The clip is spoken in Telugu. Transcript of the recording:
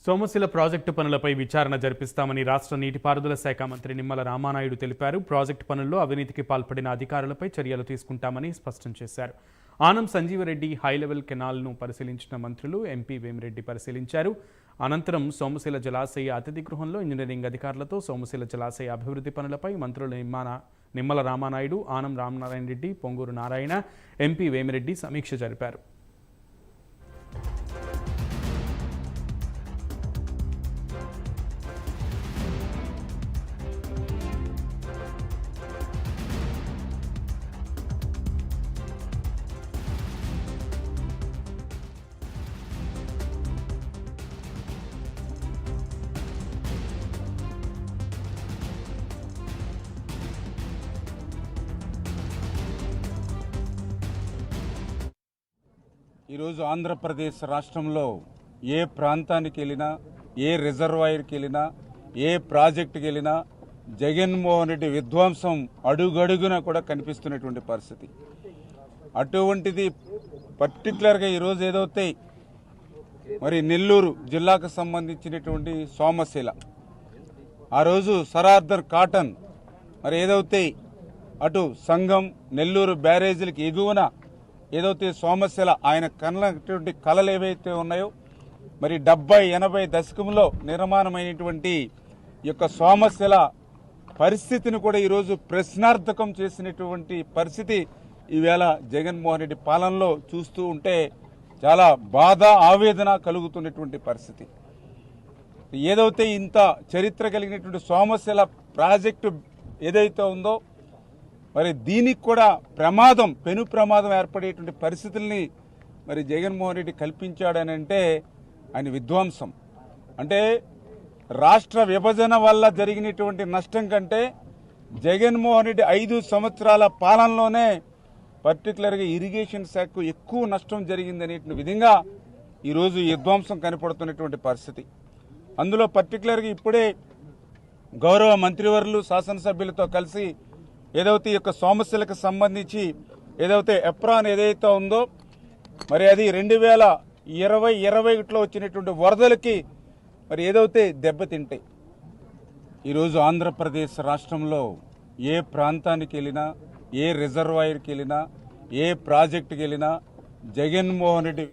సోమశిల ప్రాజెక్టు పనులపై విచారణ జరిపిస్తామని రాష్ట్ర నీటిపారుదల శాఖ మంత్రి నిమ్మల రామానాయుడు తెలిపారు. ప్రాజెక్టు పనుల్లో అవినీతికి పాల్పడిన అధికారులపై చర్యలు తీసుకుంటామని స్పష్టం చేశారు. ఆనం సంజీవరెడ్డి హైలెవెల్ కెనాల్ను పరిశీలించిన మంత్రులు ఎంపీ వేమిరెడ్డి పరిశీలించారు. అనంతరం సోమశిల జలాశయ అతిథి గృహంలో ఇంజనీరింగ్ అధికారులతో సోమశిల జలాశయ అభివృద్ధి పనులపై మంత్రులు నిమ్మల రామానాయుడు, ఆనం రామనారాయణ రెడ్డి, పొంగూరు నారాయణ, ఎంపీ వేమిరెడ్డి సమీక్ష జరిపారు. ఈరోజు ఆంధ్రప్రదేశ్ రాష్ట్రంలో ఏ ప్రాంతానికి వెళ్ళినా, ఏ రిజర్వాయర్కి వెళ్ళినా, ఏ ప్రాజెక్టుకి వెళ్ళినా జగన్మోహన్ రెడ్డి విధ్వంసం అడుగడుగున కూడా కనిపిస్తున్నటువంటి పరిస్థితి. అటువంటిది పర్టికులర్గా ఈరోజు ఏదైతే మరి నెల్లూరు జిల్లాకు సంబంధించినటువంటి సోమశిల, ఆ రోజు సరార్దర్ కాటన్ మరి ఏదైతే అటు సంగం నెల్లూరు బ్యారేజీలకు ఎగువన ఏదైతే సోమశిల ఆయన కన్నటువంటి కళలు ఏవైతే ఉన్నాయో మరి 70-80 దశకంలో నిర్మాణమైనటువంటి యొక్క సోమశిల పరిస్థితిని కూడా ఈరోజు ప్రశ్నార్థకం చేసినటువంటి పరిస్థితి ఈవేళ జగన్మోహన్ రెడ్డి పాలనలో చూస్తూ ఉంటే చాలా బాధ, ఆవేదన కలుగుతున్నటువంటి పరిస్థితి. ఏదైతే ఇంత చరిత్ర కలిగినటువంటి సోమశిల ప్రాజెక్టు ఏదైతే ఉందో మరి దీనికి కూడా ప్రమాదం, పెను ప్రమాదం ఏర్పడేటువంటి పరిస్థితుల్ని మరి జగన్మోహన్ రెడ్డి కల్పించాడని అంటే ఆయన విధ్వంసం. అంటే రాష్ట్ర విభజన వల్ల జరిగినటువంటి నష్టం కంటే జగన్మోహన్ రెడ్డి 5 సంవత్సరాల పాలనలోనే పర్టికులర్గా ఇరిగేషన్ శాఖకు ఎక్కువ నష్టం జరిగిందనే విధంగా ఈరోజు విధ్వంసం కనపడుతున్నటువంటి పరిస్థితి. అందులో పర్టికులర్గా ఇప్పుడే గౌరవ మంత్రివర్యులు శాసనసభ్యులతో కలిసి ఏదైతే ఈ యొక్క సోమశిలకు సంబంధించి ఏదైతే ఎప్రాన్ ఏదైతే ఉందో మరి అది 2020-21లో వచ్చినటువంటి వరదలకి మరి ఏదైతే దెబ్బతింటాయి. ఈరోజు ఆంధ్రప్రదేశ్ రాష్ట్రంలో ఏ ప్రాంతానికి వెళ్ళినా, ఏ రిజర్వాయర్కి వెళ్ళినా, ఏ ప్రాజెక్టుకి వెళ్ళినా జగన్మోహన్ రెడ్డి